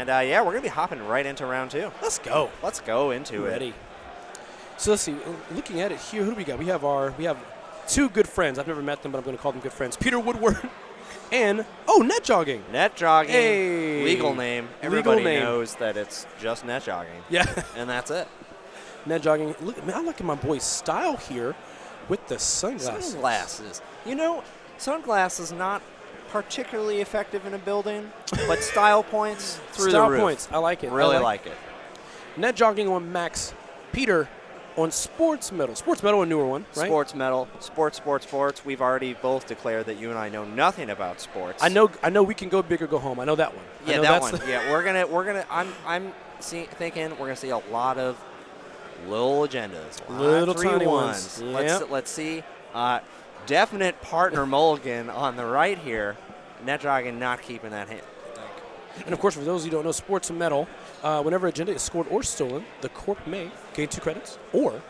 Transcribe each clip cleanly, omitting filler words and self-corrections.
And, yeah, we're going to be hopping right into round 2. Let's go. Let's go into it. Ready. So let's see. Looking at it here, who do we got? We have 2 good friends. I've never met them, but I'm going to call them good friends. Peter Woodward and, Netjogging. Netjogging. Hey. Legal name. Everybody knows that it's just Netjogging. Yeah. And that's it. Netjogging. Look, man, I like my boy's style here with the sunglasses. Sunglasses. You know, sunglasses not particularly effective in a building, but style points through the roof. Style points. I like it. Really like it. Netjogging on Max. Peter on Sportsmetal. Sportsmetal, a newer one, right? Sportsmetal, sports. We've already both declared that you and I know nothing about sports. I know we can go big or go home. I know that one. Yeah, that one. Yeah, we're gonna. I'm thinking we're gonna see a lot of little agendas, little tiny ones. Let's see. Definite partner mulligan on the right here. Netjogging not keeping that hand. And, of course, for those who don't know, Sportsmetal, whenever agenda is scored or stolen, the Corp may gain 2 credits or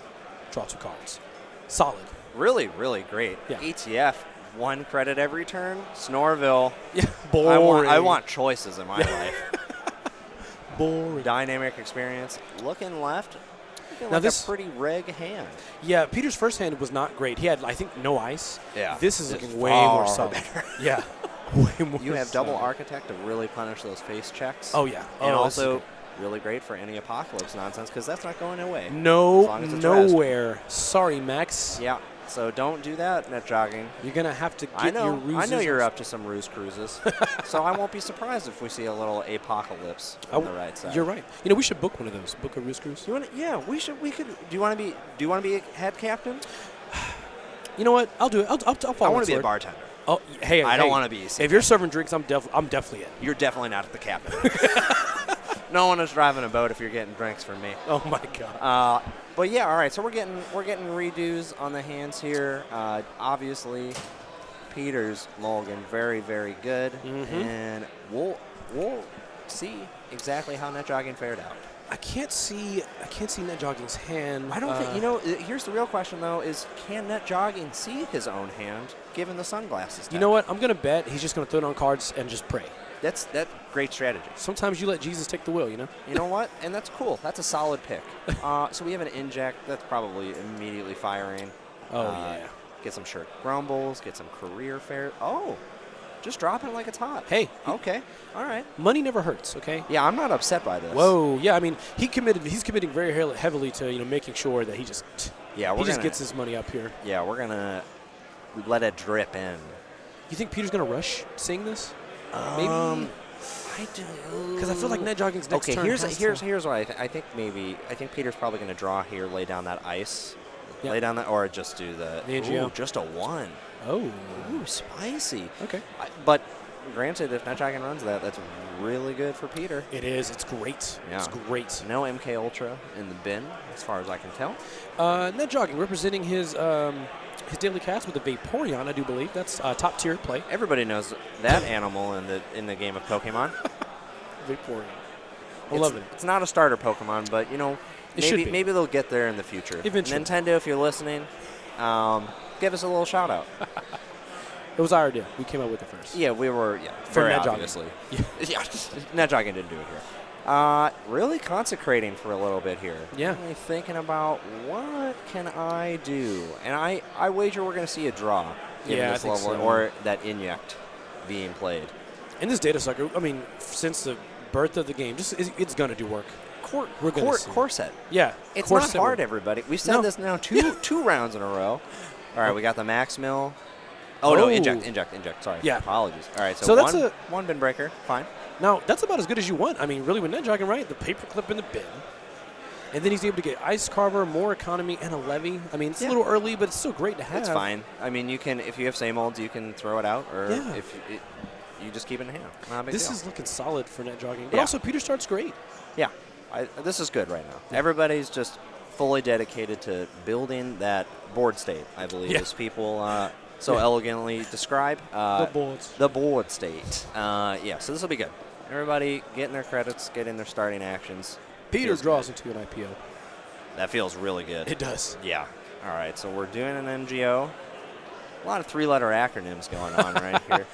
draw 2 cards. Solid. Really, really great. Yeah. ETF, 1 credit every turn. Snorville. Yeah, boring. I want choices in my life. Boring. Dynamic experience. Looking left. Now like this a pretty reg hand. Yeah, Peter's first hand was not great. He had, I think, no ice. Yeah. This is looking way more solid. Better. Yeah. Way more You have double solid. architect to really punish those face checks. Oh, yeah. And also really great for any apocalypse nonsense because that's not going away. No, as long as it's nowhere. Sorry, Max. Yeah. So don't do that, Netjogging. You're going to have to get your ruses. I know you're up to some ruse cruises. So I won't be surprised if we see a little apocalypse on the right side. You're right. You know, we should book one of those. Book a ruse cruise. Yeah, we should. We could. Do you want to be a head captain? You know what? I'll do it. I'll follow. I want to be a bartender. Oh, hey. I don't want to be. If you're serving drinks, I'm definitely in. You're definitely not the captain. No one is driving a boat if you're getting drinks from me. Oh my God. But yeah, all right. So we're getting redos on the hands here. Obviously, Peter's mulligan very, very good, and we'll see exactly how Netjogging fared out. I can't see Netjogging's hand. I don't think you know. Here's the real question though: is can Netjogging see his own hand given the sunglasses? You know what? I'm gonna bet he's just gonna throw it on cards and just pray. That's great strategy. Sometimes you let Jesus take the wheel, you know? You know what? And that's cool. That's a solid pick. So we have an inject. That's probably immediately firing. Oh, yeah. Get some shirt grumbles. Get some career fair. Oh, just dropping it like it's hot. Hey. Okay. All right. Money never hurts, okay? Yeah, I'm not upset by this. Whoa. Yeah, I mean, he's committing very heavily to, making sure that he just gets his money up here. Yeah, we're going to let it drip in. You think Peter's going to rush seeing this? Maybe. I do. Because I feel like Netjogging's next turn. Okay, here's what I think. I think Peter's probably going to draw here, lay down that ice, lay down that, or just do the AGO. Just a 1. Oh, ooh, spicy. Okay, but granted, if Netjogging runs that, that's really good for Peter. It is. It's great. Yeah. It's great. No MK Ultra in the bin, as far as I can tell. Netjogging representing his daily cast with a Vaporeon, I do believe. That's top tier play. Everybody knows that animal in the game of Pokemon. Vaporeon. I love it. It's not a starter Pokemon, but maybe they'll get there in the future. Eventually. Nintendo, if you're listening, give us a little shout out. It was our idea. We came up with it first. Yeah, we were. Yeah, for very Netjogging. Obviously. Yeah, Netjogging didn't do it here. Really consecrating for a little bit here. Yeah. Really thinking about what can I do, and I wager we're going to see a draw in this level, so. Or that inject being played. In this data sucker, I mean, since the birth of the game, it's going to do work. Corset. Yeah. It's Corset not hard, everybody. We've said this now two rounds in a row. All right, we got the Max Mill. Oh, no, inject. Sorry. Yeah. Apologies. All right, so that's one bin breaker. Fine. Now, that's about as good as you want. I mean, really, with Netjogging, right? The paperclip in the bin. And then he's able to get Ice Carver, more economy, and a levy. I mean, it's a little early, but it's still great to have. It's fine. I mean, if you have same olds, you can throw it out, or if you just keep it in hand. Not a big deal. This is looking solid for Netjogging. But also, Peter starts great. Yeah. This is good right now. Yeah. Everybody's just fully dedicated to building that board state, I believe, as people elegantly describe. The board state. So this will be good. Everybody getting their credits, getting their starting actions. Peter draws into an IPO. That feels really good. It does. Yeah. All right, so we're doing an MGO. A lot of 3-letter acronyms going on right here.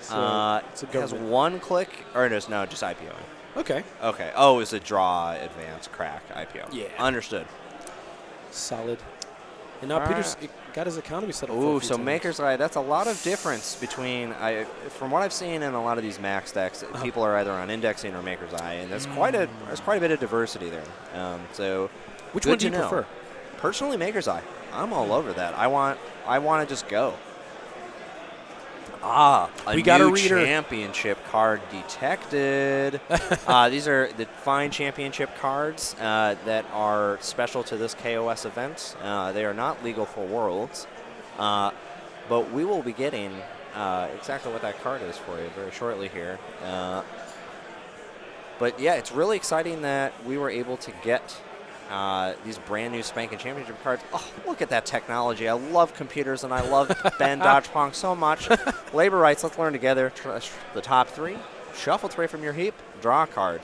So it's a has one click, or no, just IPO. Okay. Okay. Oh, it's a draw, advance, crack, IPO. Yeah. Understood. Solid. And now Peter's got his economy set up. Ooh, so Maker's Eye, that's a lot of difference between, from what I've seen in a lot of these max decks, people are either on indexing or Maker's Eye, and there's quite a bit of diversity there. So which one do you prefer? Personally, Maker's Eye. I'm all over that. I want to just go. A new championship card detected. These are the fine championship cards that are special to this KOS event. They are not legal for Worlds, but we will be getting exactly what that card is for you very shortly here. But yeah, it's really exciting that we were able to get these brand new spanking championship cards. Oh, look at that technology. I love computers, and I love Ben dodgepong so much. Labor rights, let's learn together. The top 3, shuffle 3 from your heap, draw a card.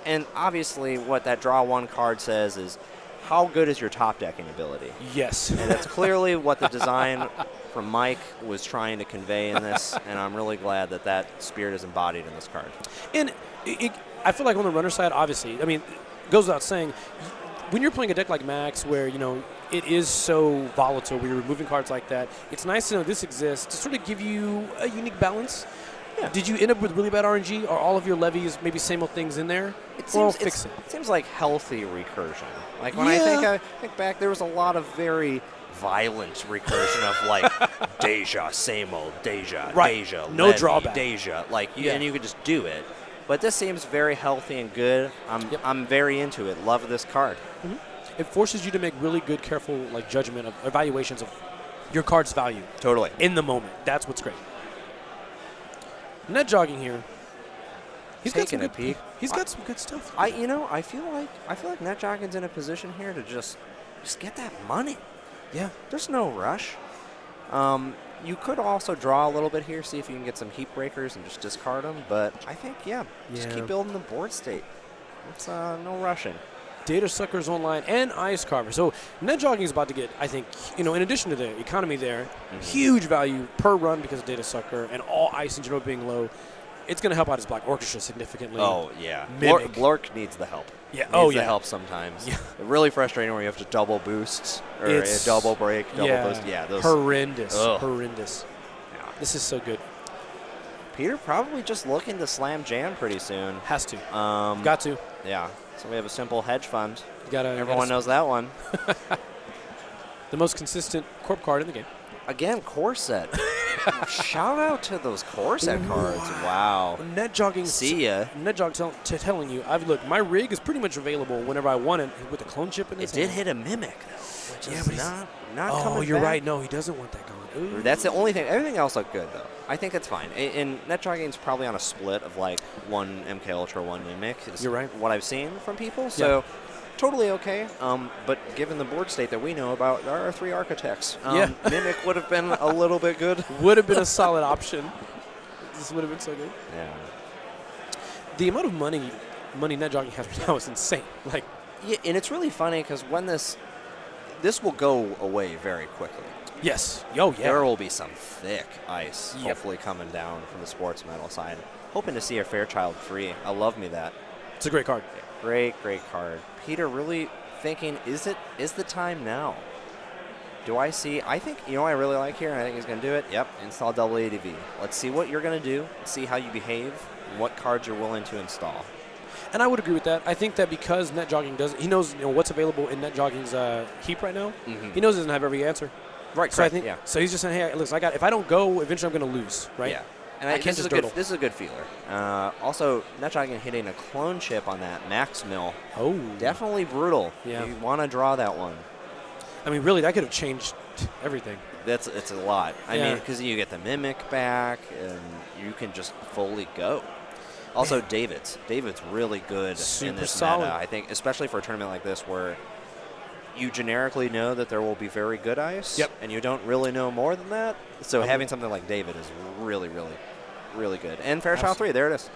And obviously what that draw 1 card says is, how good is your top decking ability? Yes. And that's clearly what the design from Mike was trying to convey in this, and I'm really glad that that spirit is embodied in this card. And I feel like on the runner side, obviously, I mean, it goes without saying, when you're playing a deck like Max, where it is so volatile, where you're removing cards like that, it's nice to know this exists to sort of give you a unique balance. Yeah. Did you end up with really bad RNG? Are all of your levies maybe same old things in there? It seems like healthy recursion. Like when I think back, there was a lot of very violent recursion of like Deja, same old Deja, Deja, no Levy, drawback, Deja, and you could just do it. But this seems very healthy and good. I'm very into it. Love this card. Mm-hmm. It forces you to make really good, careful judgment of evaluations of your card's value. Totally. In the moment. That's what's great. Netjogging here. He's got some good stuff. I feel like Netjogging's in a position here to just get that money. Yeah. There's no rush. You could also draw a little bit here, see if you can get some heap breakers and just discard them. But I think, just keep building the board state. It's no rushing. Data Suckers online and Ice Carver. So Netjogging is about to get, I think, in addition to the economy there, huge value per run because of Data Sucker and all ice in general being low. It's going to help out his Black Orchestra significantly. Oh, yeah. Blork needs the help. Yeah. Needs the help sometimes. Yeah. Really frustrating where you have to double boosts or a double break, double boost. Yeah, those horrendous. Horrendous. Yeah. This is so good. Peter probably just looking to slam Jan pretty soon. Has to. Got to. Yeah. So we have a simple hedge fund. Everyone knows that one. The most consistent corp card in the game. Again, core set. Shout out to those core set cards. Wow. Netjogging. See ya. Netjogging telling you, look, my rig is pretty much available whenever I want it with the clone chip in it. It did hit a Mimic, though, which is not coming you're back. right. No, he doesn't want that going. Ooh. That's the only thing. Everything else looked good, though. I think it's fine. And Netjogging's probably on a split of like 1 MK Ultra, 1 Mimic. You're right. What I've seen from people. So totally okay. But given the board state that we know about, there are 3 architects. Mimic would have been a little bit good. Would have been a solid option. This would have been so good. Yeah. The amount of money Netjogging has right now is insane. And it's really funny because when this will go away very quickly. Yes. Oh, yeah. There will be some thick ice hopefully coming down from the Sportsmetal side. Hoping to see a Fairchild free. I love me that. It's a great card. Great card. Peter really thinking, is the time now? I think, I really like here, and I think he's going to do it. Yep, install double ADV. Let's see what you're going to do, see how you behave, and what cards you're willing to install. And I would agree with that. I think that because Netjogging he knows what's available in Netjogging's heap right now. Mm-hmm. He knows he doesn't have every answer. Right, so I think, so he's just saying, hey, listen, if I don't go, eventually I'm going to lose, right? Yeah. And I can't this is a good feeler. Also, Netjogging hitting a clone chip on that Max Mill. Oh. Definitely brutal. Yeah. You want to draw that one. I mean, really, that could have changed everything. It's a lot. I mean, because you get the Mimic back, and you can just fully go. Also, David's really good in this solid meta, I think, especially for a tournament like this where you generically know that there will be very good ice, and you don't really know more than that. So having something like David is really, really, really good. And Fairchild 3, there it is.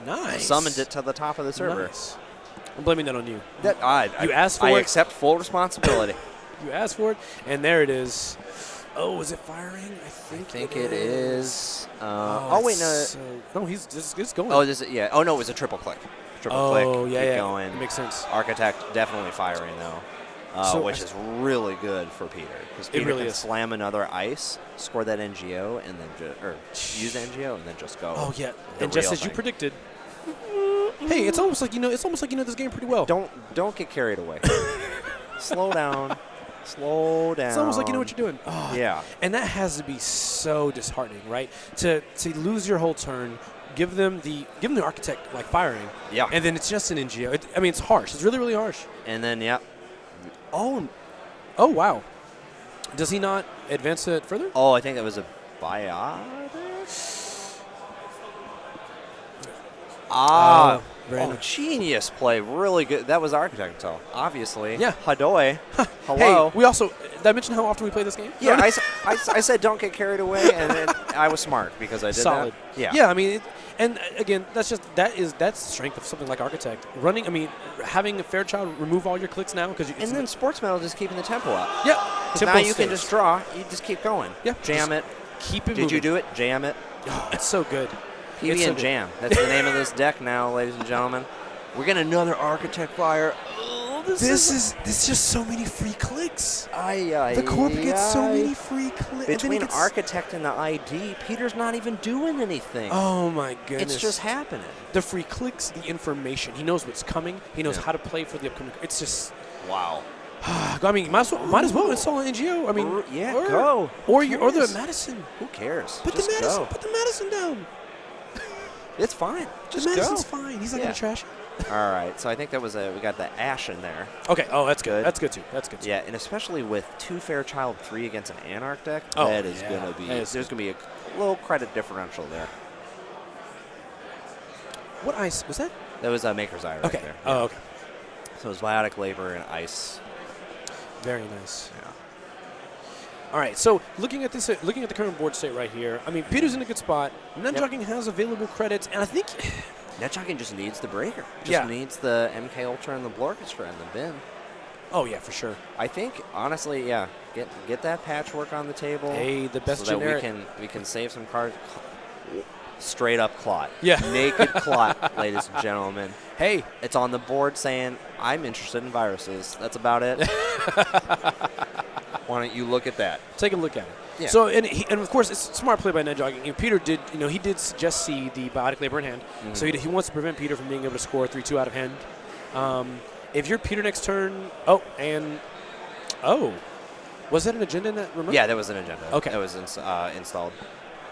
Nice. Summoned it to the top of the server. Nice. I'm blaming that on you. You asked for it. I accept full responsibility. You asked for it, and there it is. Oh, is it firing? I think it is. Wait, no. No, he's just going. Oh, yeah. Oh, no, it was a triple click. Triple click. Oh, yeah, keep going. That makes sense. Architect definitely firing, though, which is really good for Peter. Because Peter really can is. slam another ice, score that NGO, and then use NGO, and then just go. Oh, yeah. And just as you predicted. Hey, it's almost like you know this game pretty well. Don't get carried away. Slow down. Slow down. It's almost like you know what you're doing. Oh, yeah. And that has to be so disheartening, right? To lose your whole turn, give them the architect like firing. Yeah. And then it's just an NGO. It's harsh. It's really, really harsh. And then Oh wow. Does he not advance it further? Oh, I think that was a biotic. Genius play. Really good. That was Architect, obviously. Yeah. Hadoy. Hello. Hey, we also, did I mention how often we play this game? Yeah, I said don't get carried away, and then I was smart because I did Solid. that. Yeah. Yeah, I mean, and again, that's the strength of something like Architect. Having a Fairchild remove all your clicks now because and then Sportsmetal just keeping the tempo up. Yeah. Now you can just draw. You just keep going. Yeah. Jam it. Keep it Did moving. you do it? Jam it. Oh, it's so good. PB and Jam. That's the name of this deck now, ladies and gentlemen. We're getting another Architect fire. Oh, this is just so many free clicks. The Corp gets so many free clicks. Between Architect and the ID, Peter's not even doing anything. Oh, my goodness. It's just happening. The free clicks, the information. He knows what's coming. He knows how to play for the upcoming. It's just... Wow. I mean, might as well install an NGO. I mean, go. Or the Madison. Who cares? Put the Madison down. It's fine. Just the Madison's fine. He's not going to trash it. All right. So I think that was we got the Ash in there. Okay. Oh, that's good. That's good too. Yeah, and especially with 2 Fairchild 3 against an Anarch deck, that is going to be there's going to be a little credit differential there. What ice was that? That was a Maker's Eye right there. Yeah. Oh, okay. So it was Biotic Labor and Ice. Very nice. Yeah. All right, so looking at the current board state right here, I mean, Peter's in a good spot. Netjogging has available credits, and I think Netjogging just needs the breaker. Just needs the MK Ultra and the Blorchestra and the bin. Oh yeah, for sure. I think honestly, get that patchwork on the table. Hey, the best so generic. that we can save some cards. Straight up clot. Yeah. Naked clot, ladies and gentlemen. Hey, it's on the board saying I'm interested in viruses. That's about it. Why don't you look at that? Take a look at it. Yeah. So, and of course, it's a smart play by Netjogging. Peter did, he did just see the Biotic Labor in hand. Mm-hmm. So he wants to prevent Peter from being able to score 3-2 out of hand. If you're Peter next turn, was that an agenda in that remote? Yeah, that was an agenda. Okay. That was installed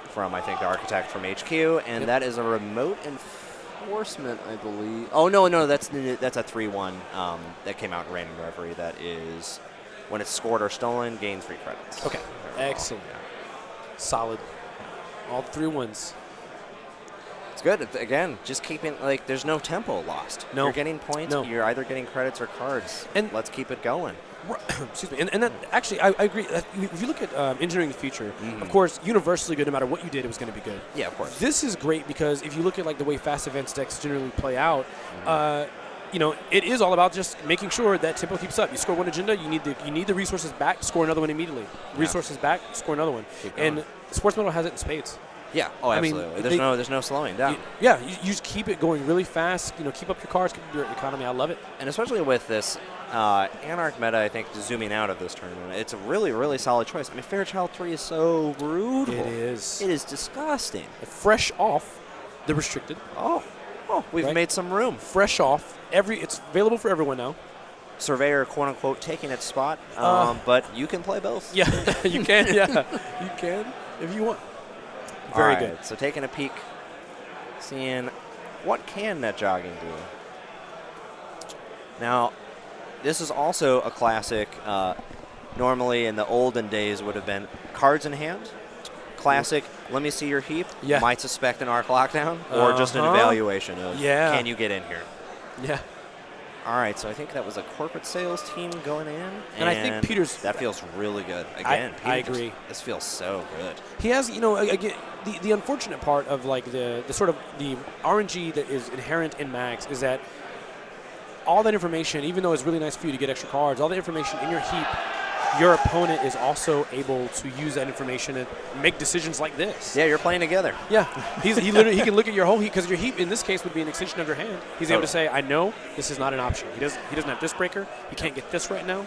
from, I think, the Architect from HQ, and that is a remote enforcement, I believe. Oh, no, that's a 3-1 that came out in Reign and Reverie. That is... When it's scored or stolen, gain 3 credits. Okay. Excellent. Yeah. Solid. All 3 1s. It's good. Again, just keeping, there's no tempo lost. No. You're getting points. No. You're either getting credits or cards. And let's keep it going. Excuse me. And that, actually, I agree. If you look at engineering the future, of course, universally good, no matter what you did, it was going to be good. Yeah, of course. This is great because if you look at, the way fast events decks generally play out, it is all about just making sure that tempo keeps up. You score one agenda, you need the resources back, score another one immediately. Resources back, score another one. And Sportsmetal has it in spades. Yeah. Oh, absolutely. There's no slowing down. You just keep it going really fast. Keep up your cards, keep up your economy. I love it. And especially with this Anarch meta, I think zooming out of this tournament, it's a really, really solid choice. I mean, Fairchild 3 is so brutal. It is. It is disgusting. Fresh off the restricted. Oh, we've made some room. Fresh off. It's available for everyone now. Surveyor, quote unquote, taking its spot, but you can play both. Yeah, you can. Yeah, you can if you want. Very good. So taking a peek, seeing what can Netjogging do. Now, this is also a classic. Normally, in the olden days, would have been cards in hand. Classic. Let me see your heap. Yeah. Might suspect an arc lockdown, or just an evaluation of can you get in here. Yeah. All right, so I think that was a corporate sales team going in. And I think Peter's... That feels really good. Again, I agree. This feels so good. He has, again, the unfortunate part of, the sort of the RNG that is inherent in Max is that all that information, even though it's really nice for you to get extra cards, all the information in your heap your opponent is also able to use that information and make decisions like this. Yeah, you're playing together. Yeah, he can look at your whole heat, because your heat in this case would be an extension of your hand. He's able to say, I know this is not an option. He doesn't have this breaker. He can't get this right now.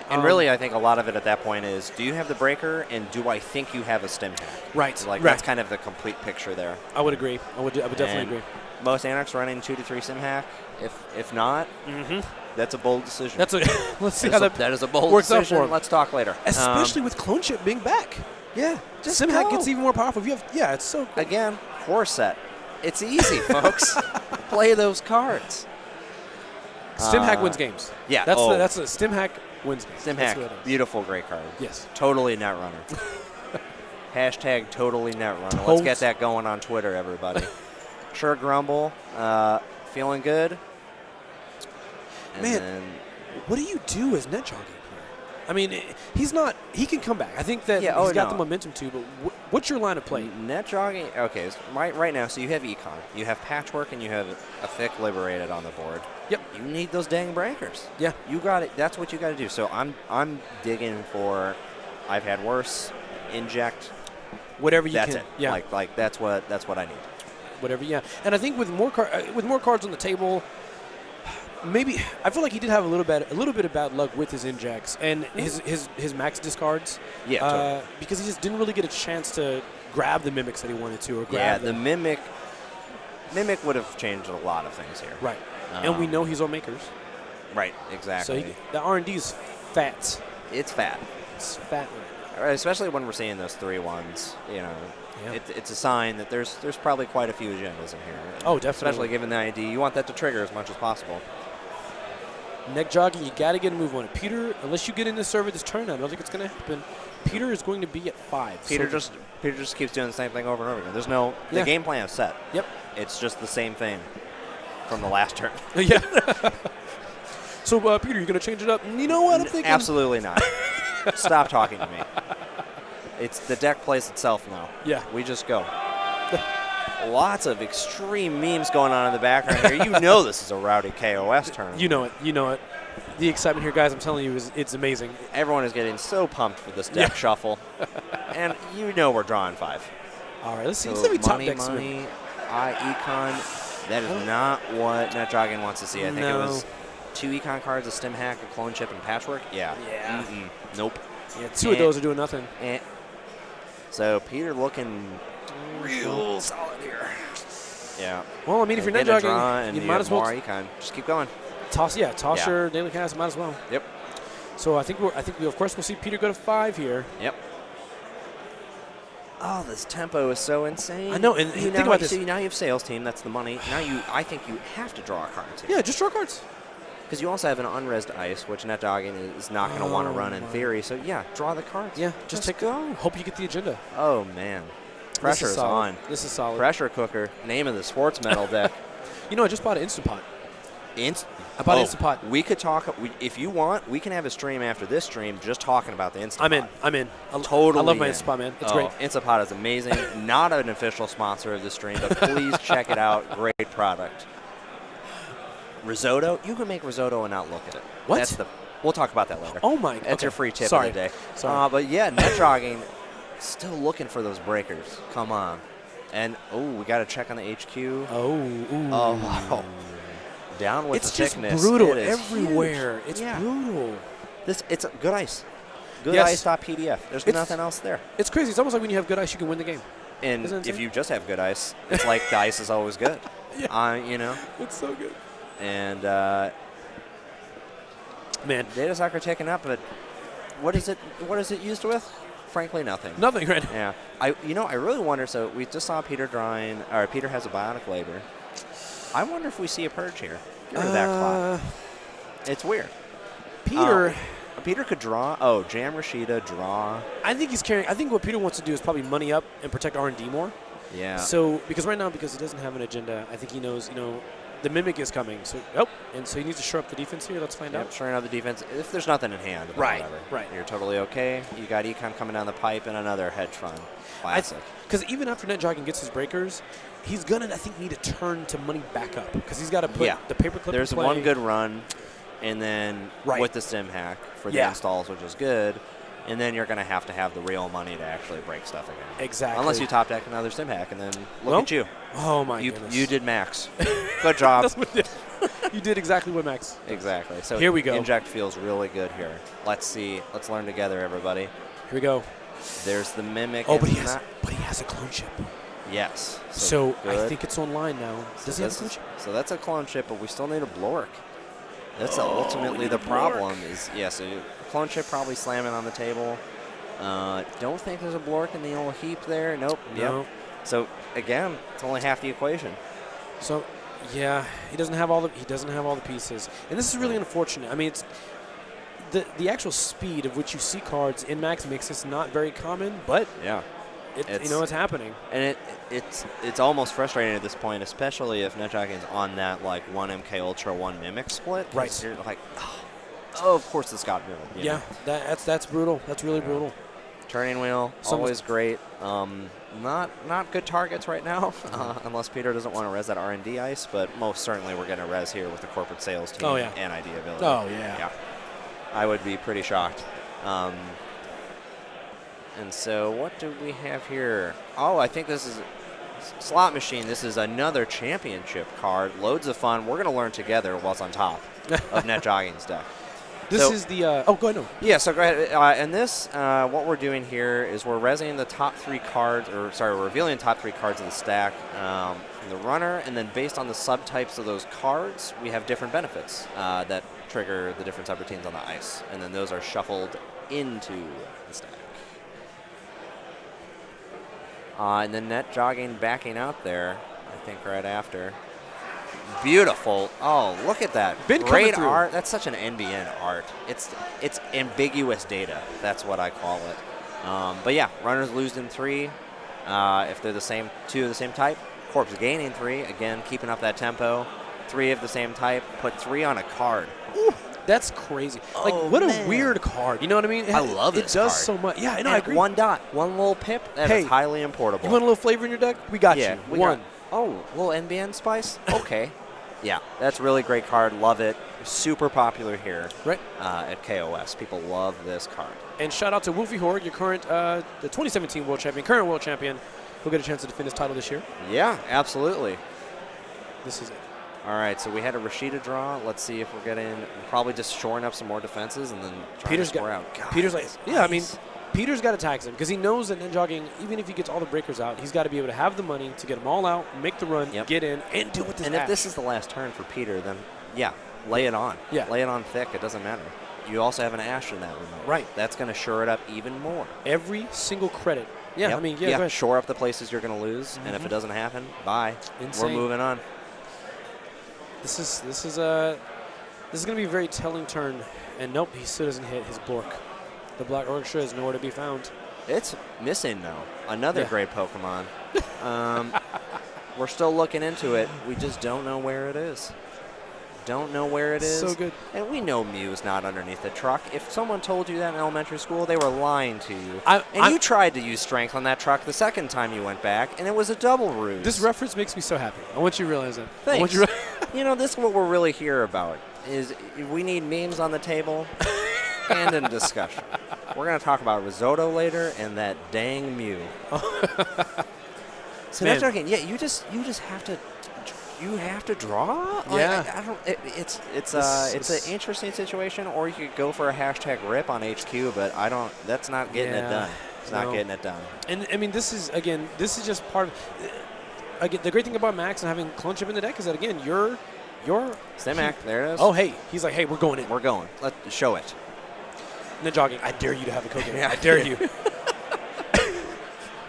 And really, I think a lot of it at that point is, do you have the breaker, and do I think you have a stim hack? Right. Like that's kind of the complete picture there. I would agree. I would definitely agree. Most Anarchs running 2 to 3 sim hack. If not, that's a bold decision. Let's see how that is a bold works decision. out for him. Let's talk later. Especially with clone chip being back. Yeah, just sim hack gets even more powerful. If you have, it's so cool. Again, 4-set. It's easy, folks. Play those cards. Stim hack wins games. Yeah, that's the stim hack wins games. Stim hack, beautiful, great card. Yes, totally Netrunner. Hashtag totally Netrunner. Let's get that going on Twitter, everybody. Sure, Grumble, feeling good. And man, what do you do as Netjogging player? I mean, he can come back. I think that he's got the momentum too, but what's your line of play? Netjogging, okay, so right now, so you have Econ, you have Patchwork, and you have a Thick Liberated on the board. Yep. You need those dang breakers. Yeah. You got it. That's what you got to do. So I'm digging for, I've had worse, inject. Whatever you that's can. It. Yeah. Like that's what I need. Whatever, yeah. And I think with more cards on the table, maybe I feel like he did have a little bit of bad luck with his injects and his max discards. Yeah, totally. Because he just didn't really get a chance to grab the mimics that he wanted to, or grab the mimic would have changed a lot of things here. Right. And we know he's on makers. Right, exactly. So the R&D is fat. It's fat. It's fat. Especially when we're seeing those 3-1s, you know. Yeah. It's a sign that there's probably quite a few agendas in here. Oh, definitely. Especially given the ID, you want that to trigger as much as possible. Netjogging, you got to get a move on it. Peter, unless you get in the server this turn, I don't think it's going to happen. Peter is going to be at 5. Peter just keeps doing the same thing over and over again. There's no the game plan is set. Yep. It's just the same thing from the last turn. Yeah. So Peter, you're going to change it up? You know what I'm thinking? Absolutely not. Stop talking to me. It's the deck plays itself now. Yeah. We just go. Lots of extreme memes going on in the background here. You know this is a rowdy KOS tournament. You know it. The excitement here, guys, I'm telling you, it's amazing. Everyone is getting so pumped for this deck shuffle. And you know we're drawing 5. All right, let's see. So Let's see top money, decks. Econ. That is not what Netjogging wants to see. I think it was 2 Econ cards, a Stim Hack, a Clone Chip, and Patchwork. Yeah. Nope. Yeah, 2 of those are doing nothing. So Peter looking real solid here. Yeah. Well, I mean, if you're Netjogging, you might as well Econ. Just keep going. Toss your daily cast. Might as well. Yep. So I think we of course will see Peter go to 5 here. Yep. Oh, this tempo is so insane. I know, and think about this. See, now you have sales team. That's the money. Now I think you have to draw cards here. Yeah, just draw cards. Because you also have an unresed ice, which Netjogging is not going to want to run in theory. So yeah, draw the cards. Yeah, just go. Hope you get the agenda. Oh man, pressure is on. This is solid. Pressure cooker. Name of the Sportsmetal deck. You know, I just bought an Instant Pot. I bought Instant Pot. We could talk. If you want, we can have a stream after this stream just talking about the Instant Pot. I'm in. Totally. I love my Instant Pot, man. It's great. Instant Pot is amazing. Not an official sponsor of the stream, but please check it out. Great product. Risotto. You can make risotto and not look at it. What? We'll talk about that later. Oh my. That's your free tip of the day. Sorry. But yeah, Netjogging still looking for those breakers. Come on. And we got to check on the HQ. Oh. Down with the thickness. It's just brutal everywhere. Huge. It's brutal. It's good ice. Good ice.pdf. There's nothing else there. It's crazy. It's almost like when you have good ice, you can win the game. And if you just have good ice, it's like the ice is always good. You know. It's so good. And man, data soccer taken up, but what is it used with? Frankly, nothing. Nothing, right? Yeah. I really wonder. So we just saw Peter drawing, or Peter has a bionic labor. I wonder if we see a purge here. Get rid of that clock. It's weird. Peter could draw. Oh, Jam Rashida, draw. I think he's carrying. I think what Peter wants to do is probably money up and protect R&D more. Yeah. So because he doesn't have an agenda, I think he knows. The Mimic is coming. So and so he needs to shore up the defense here. Let's find out. Shoring up the defense. If there's nothing in hand, right. You're totally okay. You got Econ coming down the pipe and another hedge fund. Classic. Because even after Netjogging gets his breakers, he's gonna, I think, need to turn to money back up because he's got to put the paperclip. There's in play. one good run. and then Right. with the sim hack for the Yeah. installs, which is good. And then you're going to have the real money to actually break stuff again. Exactly. Unless you top deck another sim hack, and then look Well, at you. Oh, my goodness. You did Max. Good job. That's what you did exactly what Max does. Exactly. So here we go. Inject feels really good here. Let's see. Let's learn together, everybody. Here we go. There's the Mimic. Oh, but he has a clone chip. Yes. So I good. think it's online now. Does he have a clone chip? So that's a clone chip, but we still need a Blork. That's ultimately the problem. So clone chip probably slamming on the table. Don't think there's a Blork in the old heap there. Nope. No. Yep. So again, it's only half the equation. So, yeah, he doesn't have all the pieces, and this is really unfortunate. I mean, it's the actual speed of which you see cards in Max Mix is not very common, but yeah, it's happening. And it's almost frustrating at this point, especially if Netjogging's on that like 1 MK Ultra 1 Mimic split. Right. You're like, oh, of course this got moved. Yeah, that's brutal. That's really brutal. Turning wheel, always great. Not good targets right now, unless Peter doesn't want to res that R&D ice, but most certainly we're going to res here with the corporate sales team and ID ability. Oh, yeah. I would be pretty shocked. And so what do we have here? Oh, I think this is Slot Machine. This is another championship card. Loads of fun. We're going to learn together what's on top of Netjogging's deck. This is the go ahead. No. Yeah, so go ahead. And this, what we're doing here is we're resing the top 3 cards, we're revealing the top 3 cards of the stack from the runner, and then based on the subtypes of those cards, we have different benefits that trigger the different subroutines on the ice, and then those are shuffled into the stack. And then Netjogging backing out there, I think right after. Beautiful. Oh, look at that. Great art. That's such an NBN art. It's ambiguous data. That's what I call it. But yeah, runners lose in 3. If they're two of the same type, Corp's gaining 3. Again, keeping up that tempo. 3 of the same type, put 3 on a card. Ooh, that's crazy. Like, what a weird card. You know what I mean? I love this card. It does card. so much. Yeah, I know. I agree. 1 dot, 1 little pip. That is highly importable. You want a little flavor in your deck? We got you. One. Oh, little NBN spice? Okay. Yeah, that's a really great card. Love it. Super popular here at KOS. People love this card. And shout out to Wolfie Horde, your current, the 2017 world champion, current world champion. He'll get a chance to defend his title this year. Yeah, absolutely. This is it. All right, so we had a Rashida draw. Let's see if we're getting, probably just shoring up some more defenses and then trying to score out. God, Peter's like, yeah, I mean, Peter's got to tax him because he knows that Netjogging, even if he gets all the breakers out, he's got to be able to have the money to get them all out, make the run, get in, and deal with this. And if this is the last turn for Peter, then yeah, lay it on. Yeah. Lay it on thick. It doesn't matter. You also have an Ash in that remote. Right. That's going to shore it up even more. Every single credit. Yeah, I mean, go ahead. Shore up the places you're going to lose, and if it doesn't happen, bye. Insane. We're moving on. This is going to be a very telling turn, and nope, he still doesn't hit his Blork. The Black Orchestra is nowhere to be found. It's missing, though. Another great Pokemon. We're still looking into it. We just don't know where it is. Don't know where it is. So good. And we know Mew's not underneath the truck. If someone told you that in elementary school, they were lying to you. You tried to use strength on that truck the second time you went back, and it was a double ruse. This reference makes me so happy. I want you to realize that. Thanks. You know, this is what we're really here about, is we need memes on the table and in discussion. We're going to talk about risotto later and that dang Mew. So that's okay. Yeah, you just have to. You have to draw. Yeah, I don't. It's an interesting situation, or you could go for a hashtag rip on HQ, but I don't. That's not getting it done. It's not getting it done. And I mean, this is just part of. Again, the great thing about Max and having clone chip in the deck is that again, you're Stimac, there it is. Oh hey, he's like, hey, we're going in. We're going. Let's show it. Netjogging, I dare you to have a Kogan. I dare you.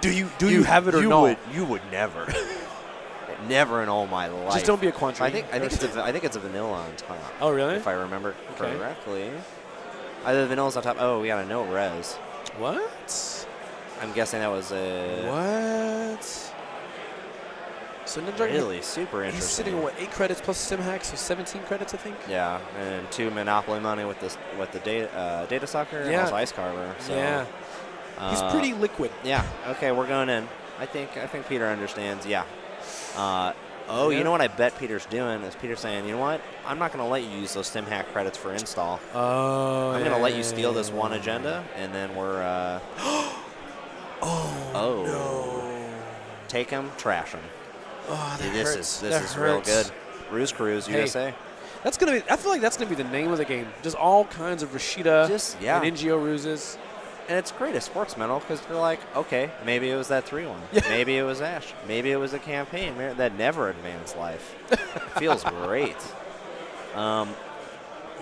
Do you have it or no? You would never. Never in all my life. Just don't be a Quandary. I think it's a vanilla on top. Oh really? If I remember correctly. Either the vanilla's on top. Oh, we got a no res. What? I'm guessing that was a. What? So Netjogging really super interesting. He's sitting at what, 8 credits plus sim hack, so 17 credits, I think. Yeah, and 2 Monopoly money with the data sucker and also Ice Carver. So, yeah. He's pretty liquid. Yeah. Okay, we're going in. I think Peter understands. Yeah. Oh, you know what I bet Peter's doing is Peter's saying, you know what? I'm not going to let you use those StimHack credits for install. Oh, I'm going to let you steal this one agenda, and then we're... oh, no. Take him, trash him. Oh, that this hurts. This is real good. Ruse Cruise, USA. That's gonna be. I feel like that's gonna be the name of the game. Just all kinds of Rashida and NGO ruses. And it's great at Sportsmetal because you're like, okay, maybe it was that 3-1. Yeah. Maybe it was Ash. Maybe it was a campaign that never advanced life. It feels great. You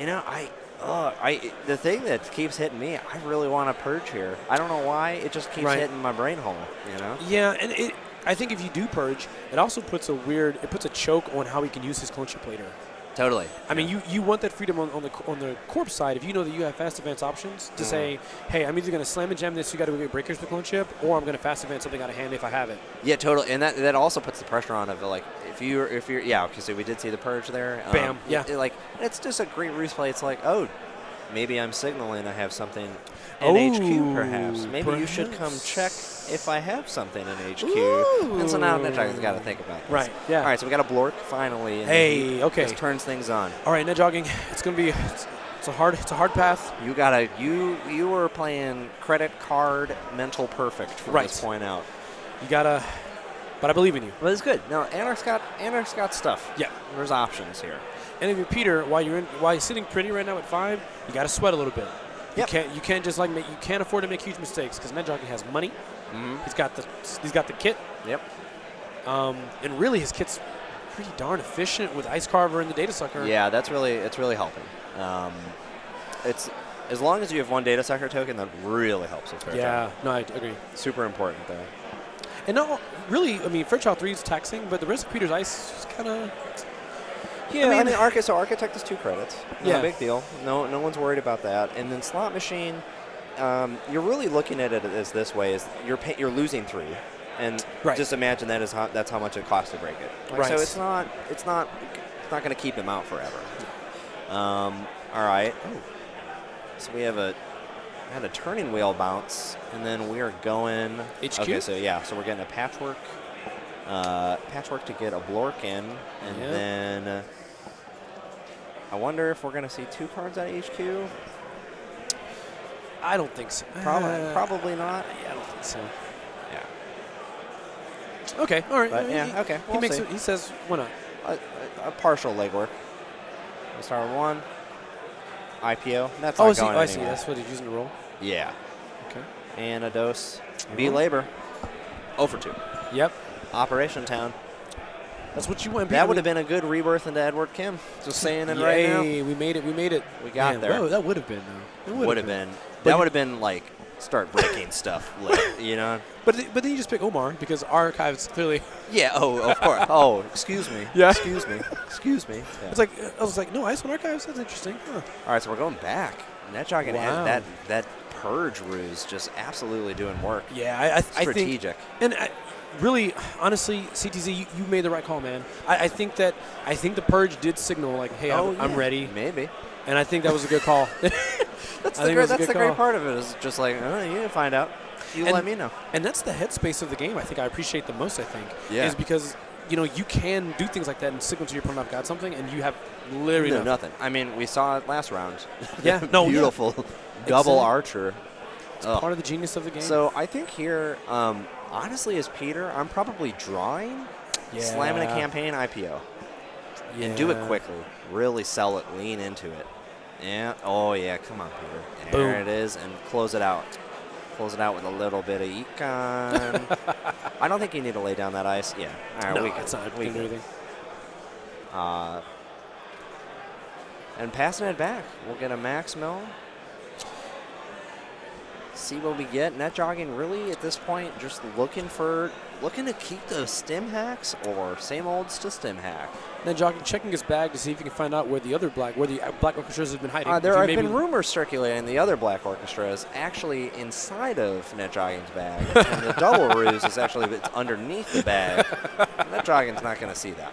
know, the thing that keeps hitting me, I really want to purge here. I don't know why. It just keeps hitting my brain hole, you know? Yeah, and I think if you do purge, it also puts a choke on how he can use his clone chip later. Totally. I mean, you want that freedom on the corpse side. If you know that you have fast advance options to say, hey, I'm either going to slam and jam this, you got to go get breakers with clone chip, or I'm going to fast advance something out of hand if I have it. Yeah, totally. And that also puts the pressure on of like if you're okay. So we did see the purge there. Bam. Yeah. It's just a great ruse play. It's like, oh, maybe I'm signaling I have something in HQ perhaps. Maybe you should come check if I have something in HQ. Ooh. And so now Netjogging's got to think about this. Right, yeah. All right, so we got a Blork finally. And okay. This turns things on. All right, Netjogging, it's going to be it's a hard path. You were playing credit card mental perfect from this point out. You got to, but I believe in you. But it's good. No, Anarch's got stuff. Yeah. There's options here. And if you're Peter, while you're sitting pretty right now at 5, you got to sweat a little bit. Yep. You can't just you can't afford to make huge mistakes because Netjogging has money. Mm-hmm. He's got the kit. Yep. And really his kit's pretty darn efficient with Ice Carver and the Data Sucker. Yeah, it's really helping. It's as long as you have one Data Sucker token, that really helps with Fairchild. Yeah, no, I agree. Super important there. And no, really, I mean, Fairchild 3 is taxing, but the rest of Peter's Ice is kind of. Yeah, I mean Architect is 2 credits. No big deal. No one's worried about that. And then Slot Machine, you're really looking at it as this way: is you're losing 3, and just imagine that's how much it costs to break it. So it's not going to keep him out forever. All right. Oh. So we had a turning wheel bounce, and then we are going HQ. Okay, so we're getting a patchwork to get a Blork in, and then I wonder if we're going to see 2 cards out of HQ. I don't think so. Probably not. Yeah, I don't think so. Yeah. Okay. All right. But, okay. We'll see. He says, why not? A partial legwork. We start with 1. IPO. That's not going anywhere. I see. That's what he's using to roll? Yeah. Okay. And a dose. B labor. 0 for 2. Yep. Operation Town. That's what you want. That would have been a good rebirth into Edward Kim. Just saying it right now. We made it. We got there. Whoa, that would have been, though. That would have been like start breaking stuff, you know. But then you just pick Omar because archives clearly. Yeah. Oh, of course. Oh, excuse me. Yeah. Excuse me. Yeah. It's like I was like, no, Ice on archives. That's interesting. Huh. All right, so we're going back. Netjogging has that purge ruse just absolutely doing work. Yeah, I think strategic. And really, honestly, CTZ, you made the right call, man. I think the purge did signal like, hey, I'm ready. Maybe. And I think that was a good call. That's the great part of it is just like, you can find out. Let me know. And that's the headspace of the game I think I appreciate the most, Yeah. Is because, you can do things like that and signal to your opponent I've got something, and you have literally nothing. I mean, we saw it last round. Yeah. No. Beautiful. Double archer. It's part of the genius of the game. So I think here, honestly, as Peter, I'm probably drawing, slamming a campaign IPO. Yeah. And do it quickly. Really sell it. Lean into it. Yeah. Oh, yeah. Come on, Peter. There it is. And close it out. Close it out with a little bit of econ. I don't think you need to lay down that ice. Yeah. All right. No, it's not going to do anything. And passing it back. We'll get a max mill. See what we get. Netjogging really at this point just looking to keep those stim hacks or same olds to stim hack. Netjogging checking his bag to see if he can find out where the black orchestras have been hiding. There have been rumors circulating the other black orchestra is actually inside of Netjogging's bag, and the double ruse is actually underneath the bag. Netjogging's not going to see that.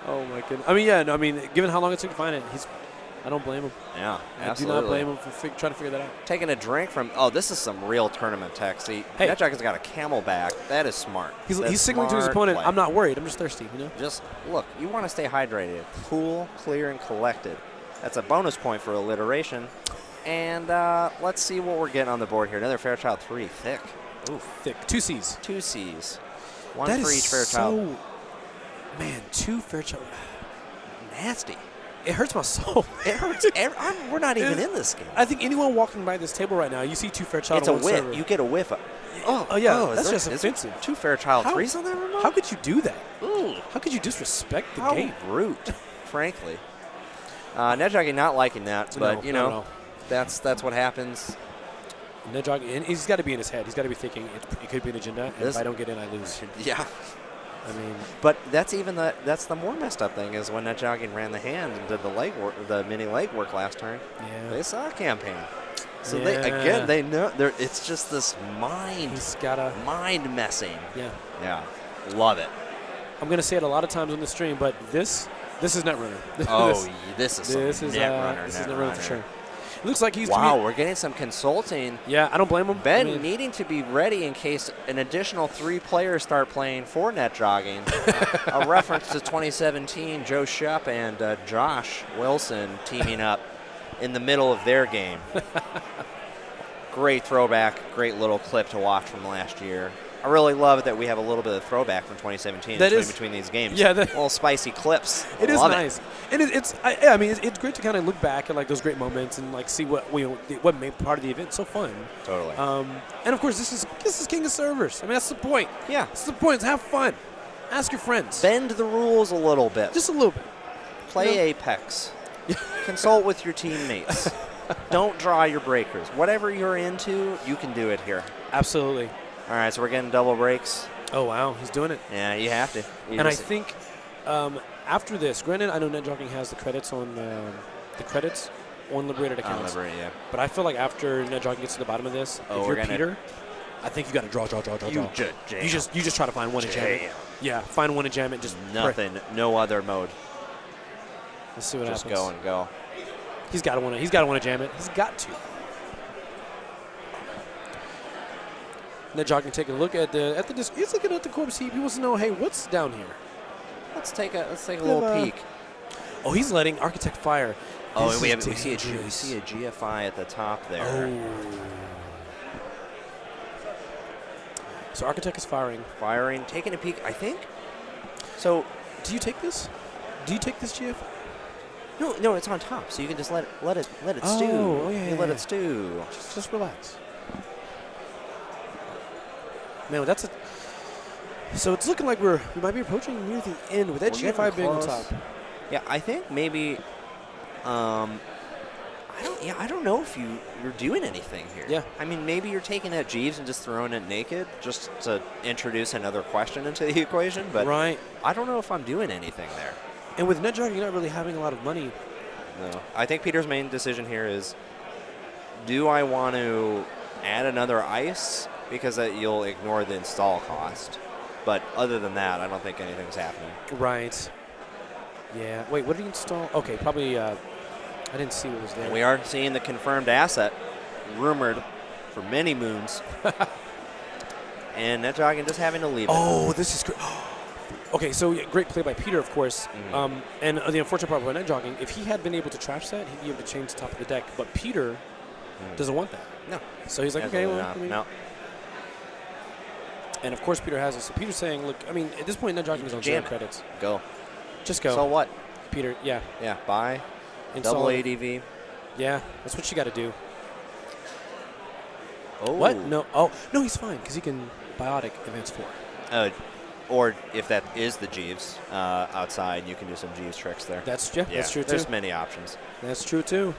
Oh my goodness! I mean, given how long it took to find it, I don't blame him. Yeah, I absolutely. do not blame him for trying to figure that out. Taking a drink from, oh, this is some real tournament tech. See, Netjogging's got a Camelback. That is smart. He's signaling to his opponent, I'm not worried. I'm just thirsty, you know? Just, look, you want to stay hydrated. Cool, clear, and collected. That's a bonus point for alliteration. And let's see what we're getting on the board here. Another Fairchild 3, thick. Ooh, thick. 2 C's. 2 C's. One That for is each Fairchild. Man, 2 Fairchild. Nasty. It hurts my soul. It hurts. We're not even in this game. I think anyone walking by this table right now, you see 2 Fairchild It's on a one whiff. server. You get a whiff. That's just offensive. 2 Fairchild 3s on that remote? How could you do that? Ooh. How could you disrespect the How game? rude, frankly. Netjogging not liking that, but, no. that's what happens. Netjogging, and he's got to be in his head. He's got to be thinking it could be an agenda, and if I don't get in, I lose. Yeah. I mean, but that's the more messed up thing is when Netjogging ran the hand and did the mini leg work last turn. Yeah. They saw a campaign. So they know it's just this mind messing. Yeah. Yeah. Love it. I'm gonna say it a lot of times on the stream, but this is Netrunner. This is Netrunner for sure. It looks like he's we're getting some consulting. Yeah, I don't blame him. Ben needing to be ready in case an additional 3 players start playing for Netjogging. A reference to 2017, Joe Shupp and Josh Wilson teaming up in the middle of their game. Great throwback, great little clip to watch from last year. I really love that we have a little bit of throwback from 2017 between these games. Yeah, little spicy clips. It is nice, and it's great to kind of look back at like those great moments and like see what made part of the event so fun. Totally. And of course, this is King of Servers. I mean, that's the point. Yeah, that's the point. Have fun. Ask your friends. Bend the rules a little bit. Just a little bit. Play Apex. Consult with your teammates. Don't draw your breakers. Whatever you're into, you can do it here. Absolutely. All right, so we're getting double breaks. Oh, wow. He's doing it. Yeah, you have to. I think after this, granted, I know Netjogging has the credits on liberated accounts. Yeah. But I feel like after Netjogging gets to the bottom of this, if you're Peter, I think you got to draw. You just try to find one enchantment. Yeah, find one enchantment. Just nothing. Pray. No other mode. Let's see what happens. Just go and go. He's got to want to jam it. He's got to. Netjogging taking a look at the disc. He's looking at the corpse heap. He wants to know, hey, what's down here? Let's take a little peek. Oh, he's letting Architect fire. Oh, and we see a GFI at the top there. Oh. So Architect is firing. Taking a peek, I think. So, do you take this? Do you take this GFI? No, it's on top, so you can just let it stew. Oh, yeah, you let it stew. Just relax. Man, so it's looking like we might be approaching near the end with that GFI being on top. Yeah, I think maybe. I don't know if you're doing anything here. Yeah. I mean, maybe you're taking that Jeeves and just throwing it naked just to introduce another question into the equation. But right. I don't know if I'm doing anything there. And with Netjogging not really having a lot of money. No. I think Peter's main decision here is, do I want to add another ice? Because you'll ignore the install cost. But other than that, I don't think anything's happening. Right. Yeah. Wait, what did he install? Okay, probably I didn't see what was there. And we are seeing the confirmed asset, rumored for many moons. And Netjogging just having to leave it. Oh, this is great. Okay, so great play by Peter, of course. Mm-hmm. And the unfortunate part about Netjogging, if he had been able to trash that, he'd be able to change the top of the deck. But Peter doesn't want that. No. So he's like, okay, well, no. And of course, Peter has it. So Peter's saying, look, I mean, at this point, Netjogging is on 0 credits. Go. Just go. So what? Peter, yeah. Yeah, buy. Install double ADV. Yeah, that's what you got to do. Oh. What? No. Oh, no, he's fine because he can biotic advance 4. Or if that is the Jeeves outside, you can do some Jeeves tricks there. That's true, too. There's many options. That's true, too.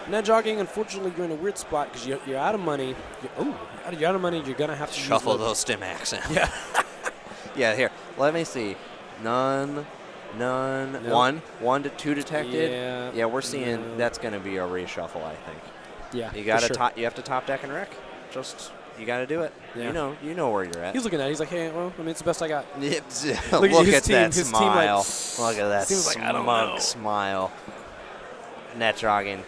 Netjogging, unfortunately, you're in a weird spot because you're out of money. You're out of money. You're going to have to shuffle those stim accents. Yeah. Yeah, here. Let me see. None. Nope. 1 to 2 detected. Yeah, we're seeing that's going to be a reshuffle, I think. Yeah, you got you have to top deck and wreck. You got to do it. Yeah. You know where you're at. He's looking at it. He's like, hey, well, I mean, it's the best I got. Look at that smile. Look at that smug smile. Netjogging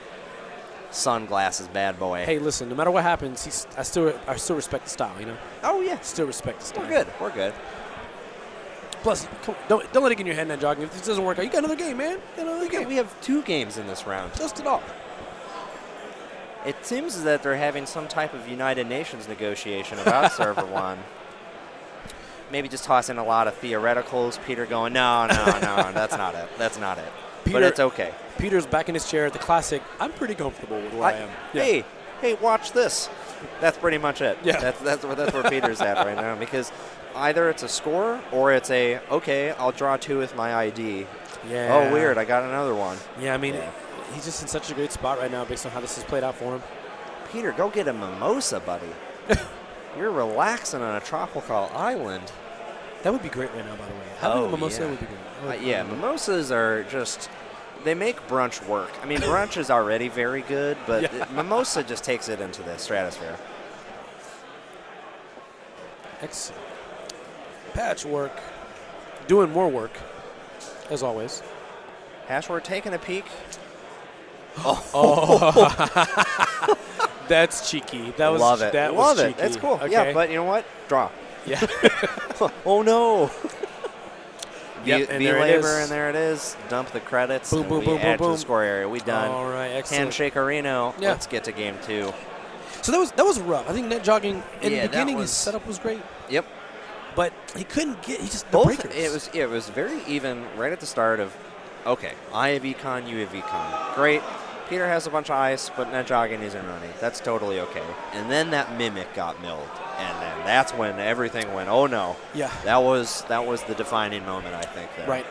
sunglasses bad boy. Hey, listen, no matter what happens, I still respect the style, you know? Oh, yeah. Still respect the style. We're good. Plus, don't let it get in your head, Netjogging. If this doesn't work out, you got another game, man. You got another game. We have 2 games in this round. Dust it off. It seems that they're having some type of United Nations negotiation about Server 1. Maybe just tossing a lot of theoreticals. Peter going, no, that's not it. That's not it. Peter, but it's okay. Peter's back in his chair at the classic. I'm pretty comfortable with where I am. Yeah. Hey, watch this. That's pretty much it. Yeah. That's where Peter's at right now, because either it's a score or it's a, okay, I'll draw 2 with my ID. Yeah. Oh, weird, I got another one. Yeah, I mean, he's just in such a great spot right now based on how this has played out for him. Peter, go get a mimosa, buddy. You're relaxing on a tropical island. That would be great right now, by the way. Having a mimosa would be great. Mimosas are just, they make brunch work. I mean, brunch is already very good, but mimosa just takes it into the stratosphere. Excellent. Patchwork. Doing more work, as always. Hashword taking a peek. That's cheeky. That was Love it. That Love was it. cheeky. That's cool. Okay. Yeah, but you know what? Draw. Yeah. Oh no. Yep, and B labor, and there it is. Dump the credits. Boom, and boom, we boom, add boom, to boom. the score area. We done. All right, excellent. Handshake Reno. Yeah. Let's get to game 2. So that was rough. I think Netjogging in the beginning, his was- setup was great, Yep. but he couldn't get. He just Both. breakers. It was very even right at the start of. Okay, I have econ, you have econ. Great. Peter has a bunch of ice, but Netjogging isn't running. That's totally okay. And then that mimic got milled, and then that's when everything went. Oh no. Yeah. That was the defining moment, I think. There. Right.